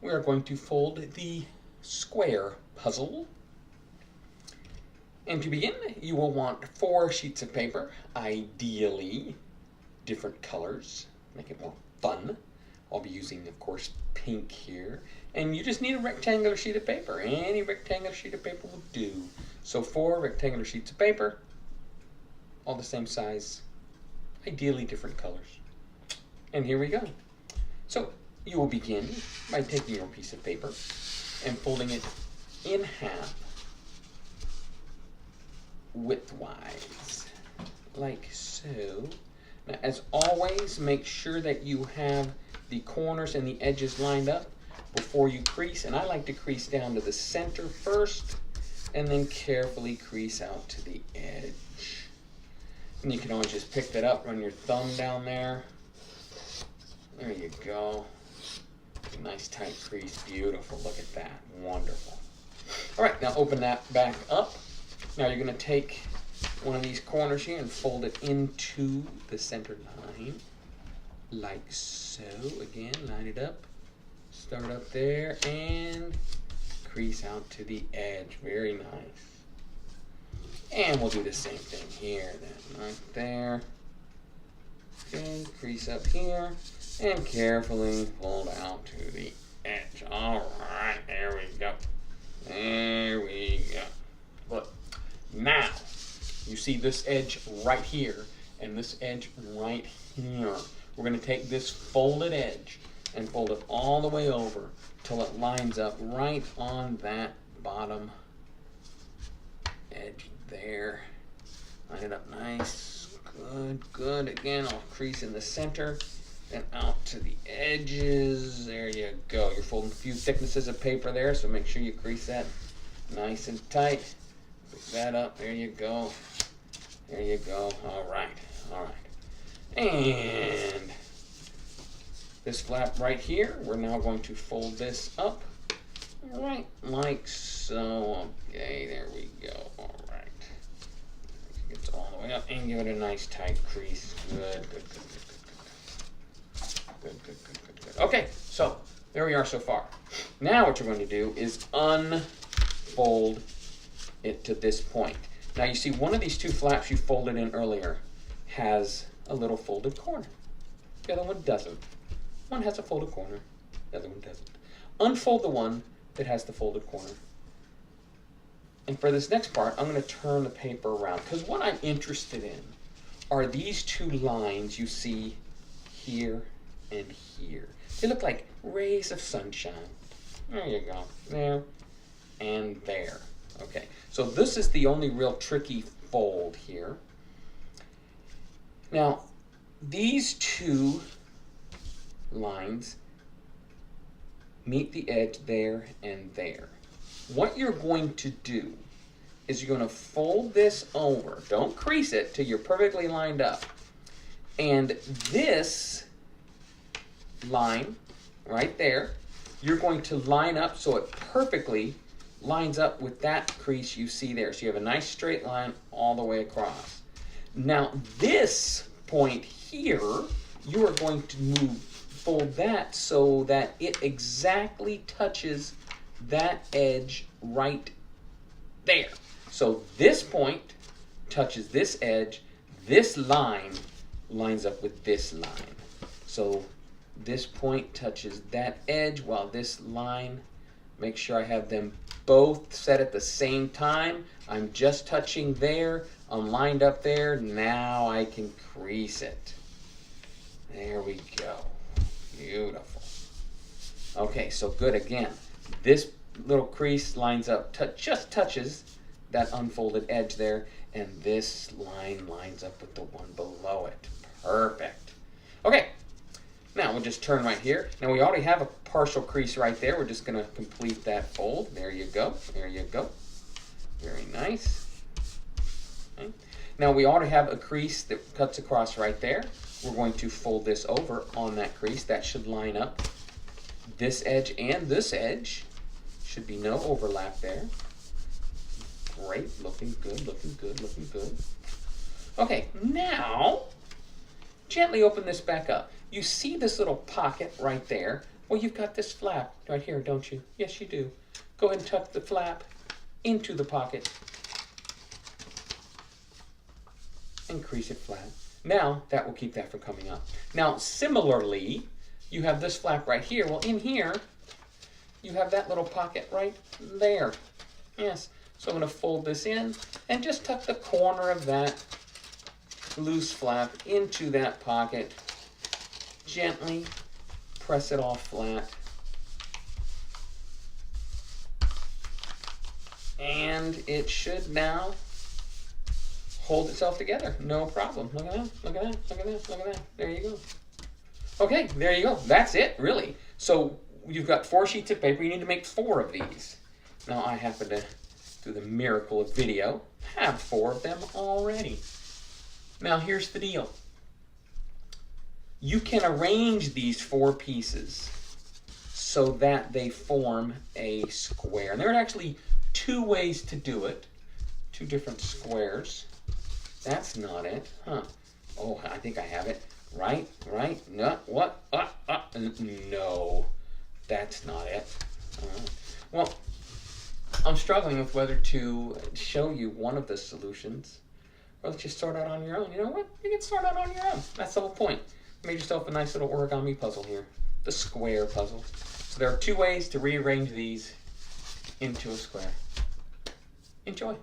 we are going to fold the square puzzle. And to begin, you will want 4 sheets of paper, ideally different colors, make it more fun. I'll be using, of course, pink here. And you just need a rectangular sheet of paper. Any rectangular sheet of paper will do. So 4 rectangular sheets of paper, all the same size, ideally different colors. And here we go. So you will begin by taking your piece of paper and folding it in half widthwise, like so. Now, as always, make sure that you have the corners and the edges lined up before you crease, and I like to crease down to the center first and then carefully crease out to the edge. And you can always just pick that up, run your thumb down there. There you go. Nice tight crease, beautiful, look at that, wonderful. All right, now open that back up. Now you're gonna take one of these corners here and fold it into the center line, like so. Again, line it up, start up there, and crease out to the edge, very nice. And we'll do the same thing here then, right there. Okay, crease up here, and carefully fold out to the edge. All right, there we go. There we go. Look, now you see this edge right here and this edge right here. We're going to take this folded edge and fold it all the way over till it lines up right on that bottom edge there. Line it up nice, good, good. Again, I'll crease in the center and out to the edges. There you go. You're folding a few thicknesses of paper there, so make sure you crease that nice and tight. Pick that up. There you go. There you go. All right. All right. And this flap right here, we're now going to fold this up right like so. Okay, there we go. All right. Get all the way up and give it a nice tight crease. Good, good, good, good. Good, good, good, good, good. Okay, so there we are so far. Now what you're going to do is unfold it to this point. Now you see one of these 2 flaps you folded in earlier has a little folded corner. The other one doesn't. One has a folded corner, the other one doesn't. Unfold the one that has the folded corner. And for this next part, I'm going to turn the paper around, because what I'm interested in are these 2 lines you see here and here. They look like rays of sunshine. There you go. There and there. Okay, so this is the only real tricky fold here. Now, these 2 lines meet the edge there and there. What you're going to do is you're going to fold this over. Don't crease it till you're perfectly lined up. And this line right there, you're going to line up so it perfectly lines up with that crease you see there. So you have a nice straight line all the way across. Now this point here, you are going to fold that so that it exactly touches that edge right there. So this point touches this edge, this line lines up with this line. So this point touches that edge while this line, make sure I have them both set at the same time. I'm just touching there, I'm lined up there, now I can crease it. There we go, beautiful. Okay, so good again. This little crease lines up, just touches that unfolded edge there, and this line lines up with the one below it. Perfect. Okay, now we'll just turn right here. Now we already have a partial crease right there. We're just going to complete that fold. There you go. There you go. Very nice. Okay. Now we already have a crease that cuts across right there. We're going to fold this over on that crease. That should line up this edge and this edge. Should be no overlap there. Great. Looking good, looking good, looking good. Okay, now gently open this back up. You see this little pocket right there? Well, you've got this flap right here, don't you? Yes, you do. Go ahead and tuck the flap into the pocket. Increase it flat. Now, that will keep that from coming up. Now, similarly, you have this flap right here. Well, in here, you have that little pocket right there. Yes. So I'm going to fold this in and just tuck the corner of that loose flap into that pocket. Gently press it all flat. And it should now hold itself together. No problem. Look at that, look at that, look at that, look at that. There you go. Okay, there you go. That's it, really. So you've got 4 sheets of paper. You need to make 4 of these. Now I happen to, through the miracle of video, have 4 of them already. Now here's the deal. You can arrange these 4 pieces so that they form a square. And there are actually 2 ways to do it. 2 different squares. That's not it, huh? Oh, I think I have it. Right, no, what? No, that's not it. Well, I'm struggling with whether to show you one of the solutions or let you sort out on your own. You know what? You can sort out on your own. That's the whole point. You made yourself a nice little origami puzzle here, the square puzzle. So there are 2 ways to rearrange these into a square. Enjoy.